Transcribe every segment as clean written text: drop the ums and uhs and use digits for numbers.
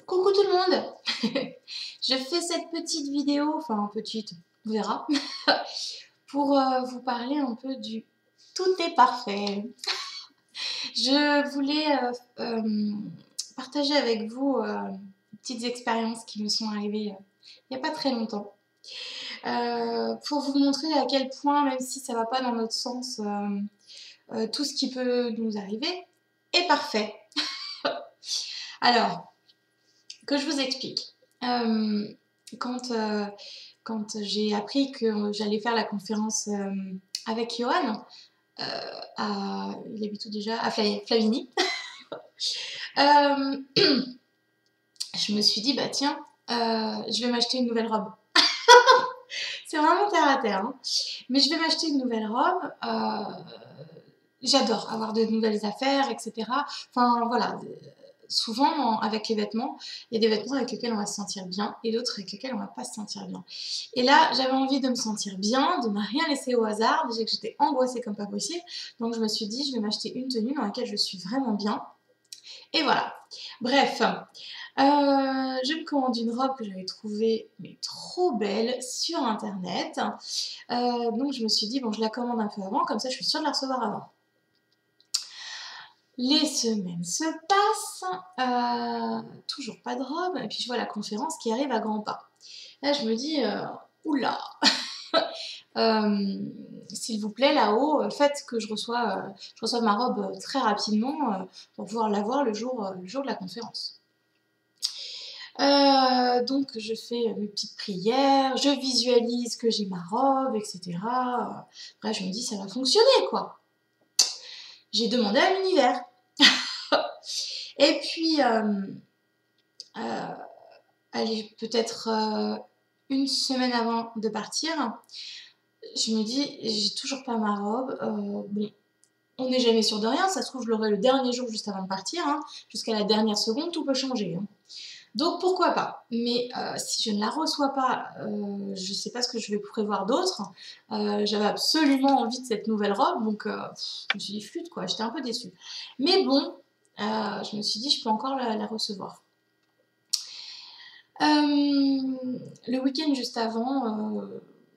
Coucou tout le monde. Je fais cette petite vidéo, enfin petite, on verra, pour vous parler un peu du tout est parfait. Je voulais partager avec vous des petites expériences qui me sont arrivées il n'y a pas très longtemps. Pour vous montrer à quel point, même si ça va pas dans notre sens, tout ce qui peut nous arriver est parfait. Alors, que je vous explique. Quand, quand j'ai appris que j'allais faire la conférence avec Johan, il habite où déjà? À Flavigny. Je me suis dit, bah tiens, je vais m'acheter une nouvelle robe. C'est vraiment terre à terre, hein. Mais je vais m'acheter une nouvelle robe. J'adore avoir de nouvelles affaires, etc. Enfin voilà, souvent avec les vêtements, il y a des vêtements avec lesquels on va se sentir bien et d'autres avec lesquels on va pas se sentir bien. Et là, j'avais envie de me sentir bien, de ne rien laisser au hasard. Déjà que j'étais angoissée comme pas possible, donc je me suis dit, je vais m'acheter une tenue dans laquelle je suis vraiment bien. Et voilà. Bref, je me commande une robe que j'avais trouvée mais trop belle sur internet. Donc je me suis dit, bon, je la commande un peu avant, comme ça je suis sûre de la recevoir avant. Les semaines se passent, toujours pas de robe, et puis je vois la conférence qui arrive à grands pas. Là je me dis, oula, s'il vous plaît là-haut, faites que je reçoive ma robe très rapidement pour pouvoir la voir le jour de la conférence. Donc je fais mes petites prières, je visualise que j'ai ma robe, etc. Après je me dis ça va fonctionner quoi. J'ai demandé à l'univers. Et puis, allez, peut-être une semaine avant de partir, je me dis, j'ai toujours pas ma robe. Bon, on n'est jamais sûr de rien, ça se trouve, je l'aurai le dernier jour juste avant de partir, hein, jusqu'à la dernière seconde, tout peut changer. Hein. Donc pourquoi pas. Mais si je ne la reçois pas, je ne sais pas ce que je vais prévoir d'autre. J'avais absolument envie de cette nouvelle robe, donc je me suis dit flûte quoi, j'étais un peu déçue. Mais bon, je me suis dit je peux encore la recevoir. Le week-end juste avant,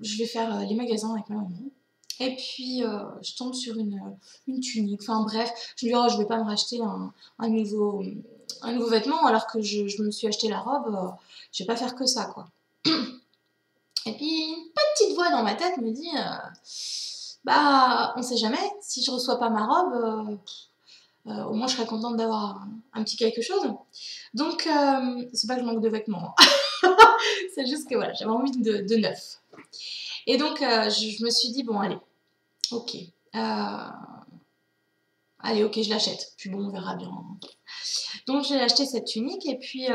je vais faire les magasins avec ma maman. Et puis, je tombe sur une tunique. Enfin bref, je me dis, oh, je vais pas me racheter un nouveau vêtement alors que je me suis acheté la robe. Je vais pas faire que ça, quoi. Et puis, une petite voix dans ma tête me dit, bah, on sait jamais. Si je reçois pas ma robe, au moins je serais contente d'avoir un petit quelque chose. Donc, c'est pas que je manque de vêtements. C'est juste que voilà, j'avais envie de neuf. Et donc, je me suis dit, bon, allez, ok. Allez, ok, je l'achète. Puis bon, on verra bien. Donc, j'ai acheté cette tunique et puis...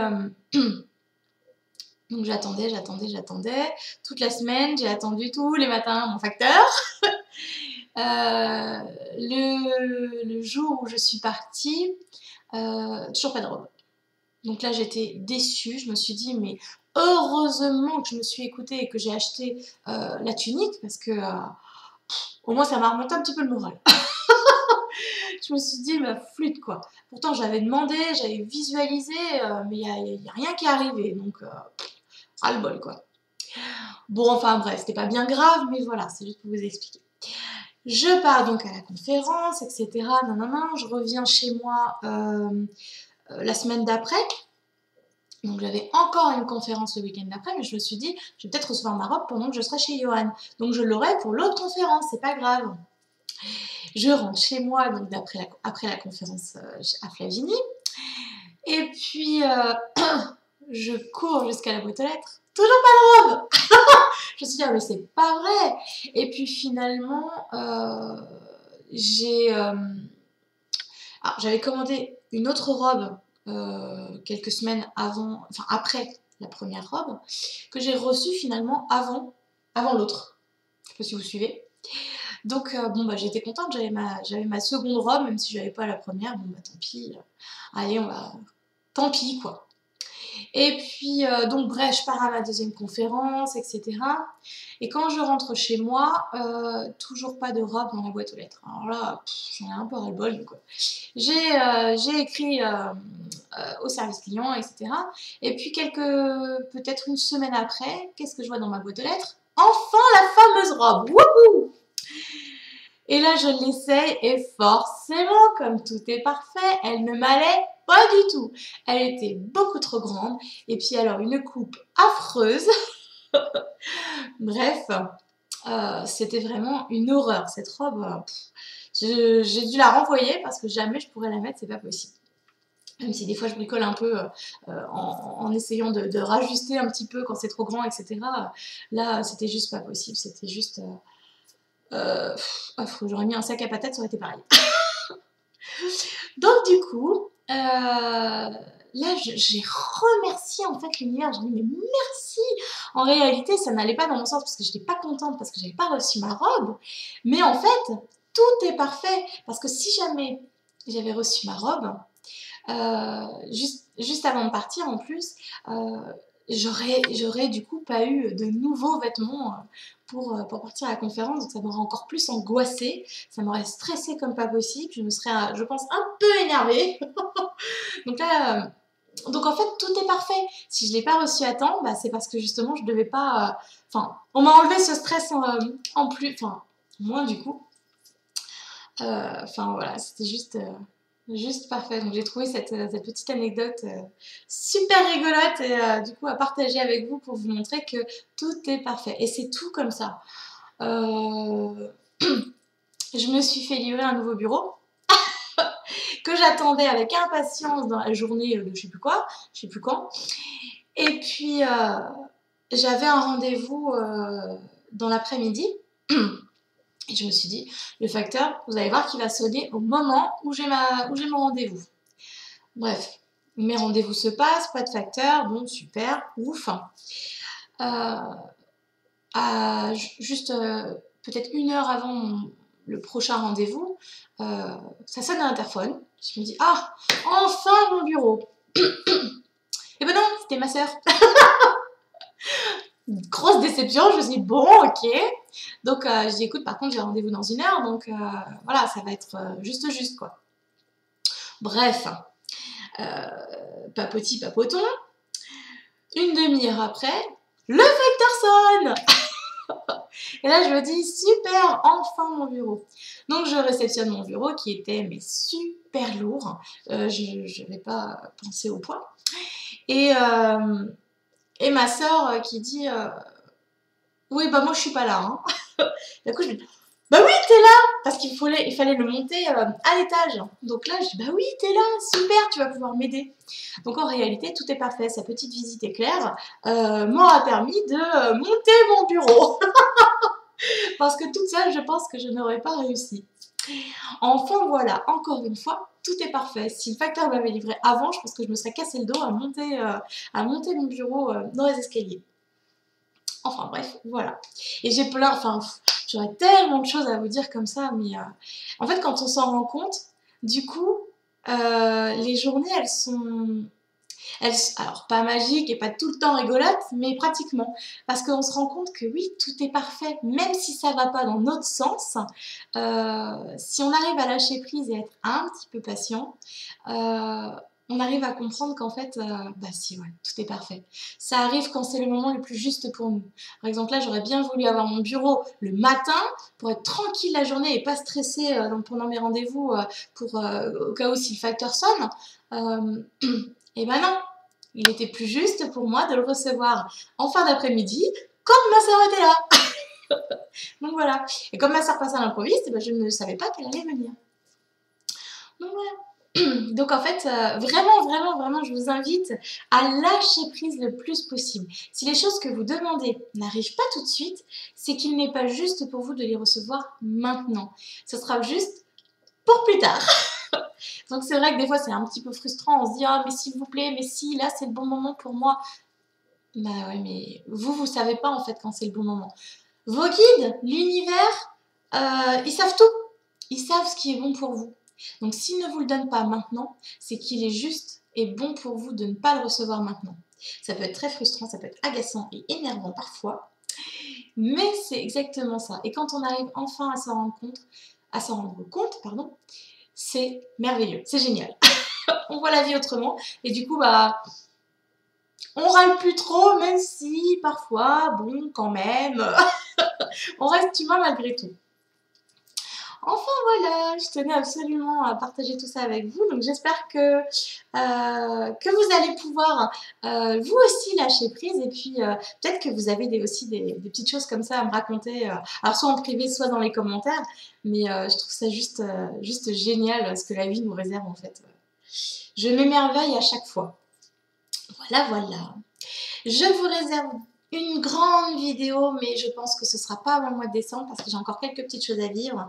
donc, j'attendais. Toute la semaine, j'ai attendu tous les matins mon facteur. Le jour où je suis partie, toujours pas de robe. Donc là, j'étais déçue. Je me suis dit, mais heureusement que je me suis écoutée et que j'ai acheté la tunique parce que au moins ça m'a remonté un petit peu le moral. Je me suis dit, ma flûte quoi. Pourtant, j'avais demandé, j'avais visualisé, mais il n'y a rien qui est arrivé. Donc, ras le bol quoi. Bon, enfin bref, c'était pas bien grave, mais voilà, c'est juste pour vous expliquer. Je pars donc à la conférence, etc. Non, je reviens chez moi la semaine d'après. Donc j'avais encore une conférence le week-end d'après, mais je me suis dit, je vais peut-être recevoir ma robe pendant que je serai chez Johan. Donc je l'aurai pour l'autre conférence, c'est pas grave. Je rentre chez moi donc après la conférence à Flavigny. Et puis je cours jusqu'à la boîte aux lettres. Toujours pas de robe. Je me suis dit, ah, mais c'est pas vrai. Et puis finalement, j'avais commandé une autre robe quelques semaines avant, enfin après la première robe, que j'ai reçue finalement avant l'autre. Je sais pas si vous suivez. Donc bon bah j'étais contente, j'avais ma seconde robe, même si je n'avais pas la première, bon bah tant pis, allez tant pis quoi. Et puis, donc bref, je pars à ma deuxième conférence, etc. Et quand je rentre chez moi, toujours pas de robe dans la boîte aux lettres. Alors là, j'en ai un peu ras-le-bol. Donc, j'ai écrit au service client, etc. Et puis, peut-être une semaine après, qu'est-ce que je vois dans ma boîte aux lettres? Enfin, la fameuse robe! Wouhou! Et là, je l'essaye et forcément, comme tout est parfait, elle ne m'allait pas du tout. Elle était beaucoup trop grande et puis alors une coupe affreuse. Bref, c'était vraiment une horreur. Cette robe, j'ai dû la renvoyer parce que jamais je pourrais la mettre, c'est pas possible. Même si des fois je bricole un peu en essayant de rajuster un petit peu quand c'est trop grand, etc. Là, c'était juste pas possible. C'était juste affreux. J'aurais mis un sac à patates, ça aurait été pareil. Donc du coup, là j'ai remercié en fait l'univers, j'ai dit mais merci. En réalité ça n'allait pas dans mon sens parce que je n'étais pas contente parce que j'avais pas reçu ma robe, mais en fait tout est parfait parce que si jamais j'avais reçu ma robe, juste avant de partir en plus, j'aurais du coup pas eu de nouveaux vêtements pour partir à la conférence, donc ça m'aurait encore plus angoissée, ça m'aurait stressée comme pas possible, je me serais, je pense, un peu énervée. Donc là, donc en fait, tout est parfait. Si je ne l'ai pas reçu à temps, bah, c'est parce que justement, je devais pas. Enfin, on m'a enlevé ce stress en plus, enfin, moins du coup. Enfin voilà, c'était juste parfait. Donc j'ai trouvé cette petite anecdote super rigolote et du coup à partager avec vous pour vous montrer que tout est parfait. Et c'est tout comme ça. Je me suis fait livrer un nouveau bureau que j'attendais avec impatience dans la journée de je sais plus quoi, je sais plus quand. Et puis j'avais un rendez-vous dans l'après-midi. Et je me suis dit, le facteur, vous allez voir qu'il va sonner au moment où j'ai mon rendez-vous. Bref, mes rendez-vous se passent, pas de facteur, bon, super, ouf. Juste peut-être une heure avant le prochain rendez-vous, ça sonne à l'interphone. Je me dis, ah, enfin mon bureau. Et ben non, c'était ma sœur. Grosse déception, je me suis dit, bon, ok. Donc, je dis, écoute, par contre, j'ai rendez-vous dans une heure, donc voilà, ça va être juste, quoi. Bref, papoti, papoton. Une demi-heure après, le facteur sonne. Et là, je me dis, super, enfin mon bureau. Donc, je réceptionne mon bureau qui était mais super lourd. Je n'avais pas pensé au poids. Et ma soeur qui dit, oui, bah moi, je suis pas là. Hein. Du coup, je dis, bah oui, t'es là. Parce il fallait le monter à l'étage. Donc là, je dis, bah oui, t'es là, super, tu vas pouvoir m'aider. Donc en réalité, tout est parfait. Sa petite visite éclair m'aura permis de monter mon bureau. Parce que toute seule, je pense que je n'aurais pas réussi. Enfin voilà, encore une fois, tout est parfait. Si le facteur m'avait livré avant, je pense que je me serais cassé le dos à monter mon bureau dans les escaliers. Enfin bref, voilà. Et j'ai plein, enfin, j'aurais tellement de choses à vous dire comme ça, mais en fait, quand on s'en rend compte, du coup, les journées, alors pas magiques et pas tout le temps rigolotes, mais pratiquement. Parce qu'on se rend compte que oui, tout est parfait, même si ça va pas dans notre sens. Si on arrive à lâcher prise et être un petit peu patient, on arrive à comprendre qu'en fait, bah si, ouais, tout est parfait. Ça arrive quand c'est le moment le plus juste pour nous. Par exemple, là, j'aurais bien voulu avoir mon bureau le matin pour être tranquille la journée et pas stresser pendant mes rendez-vous au cas où si le facteur sonne. Et ben non, il était plus juste pour moi de le recevoir en fin d'après-midi quand ma soeur était là. Donc voilà. Et comme ma soeur passait à l'improviste, ben je ne savais pas qu'elle allait venir. Donc voilà. Donc en fait, vraiment, vraiment, vraiment, je vous invite à lâcher prise le plus possible. Si les choses que vous demandez n'arrivent pas tout de suite, c'est qu'il n'est pas juste pour vous de les recevoir maintenant. Ce sera juste pour plus tard. Donc c'est vrai que des fois c'est un petit peu frustrant, on se dit ah mais s'il vous plaît, mais si là c'est le bon moment pour moi. Bah ouais mais vous savez pas en fait quand c'est le bon moment. Vos guides, l'univers, ils savent tout. Ils savent ce qui est bon pour vous. Donc s'ils ne vous le donnent pas maintenant, c'est qu'il est juste et bon pour vous de ne pas le recevoir maintenant. Ça peut être très frustrant, ça peut être agaçant et énervant parfois, mais c'est exactement ça. Et quand on arrive enfin à s'en rendre compte, pardon, c'est merveilleux, c'est génial. On voit la vie autrement et du coup, bah, on râle plus trop, même si parfois, bon, quand même, on reste humain malgré tout. Enfin voilà, je tenais absolument à partager tout ça avec vous. Donc j'espère que vous allez pouvoir vous aussi lâcher prise. Et puis peut-être que vous avez aussi des petites choses comme ça à me raconter. Alors soit en privé, soit dans les commentaires. Mais je trouve ça juste génial ce que la vie nous réserve en fait. Je m'émerveille à chaque fois. Voilà, voilà. Je vous réserve une grande vidéo, mais je pense que ce ne sera pas avant le mois de décembre parce que j'ai encore quelques petites choses à vivre,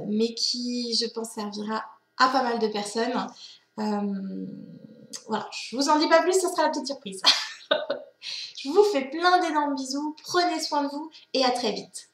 mais qui, je pense, servira à pas mal de personnes. Voilà, je vous en dis pas plus, ce sera la petite surprise. Je vous fais plein d'énormes bisous, prenez soin de vous et à très vite.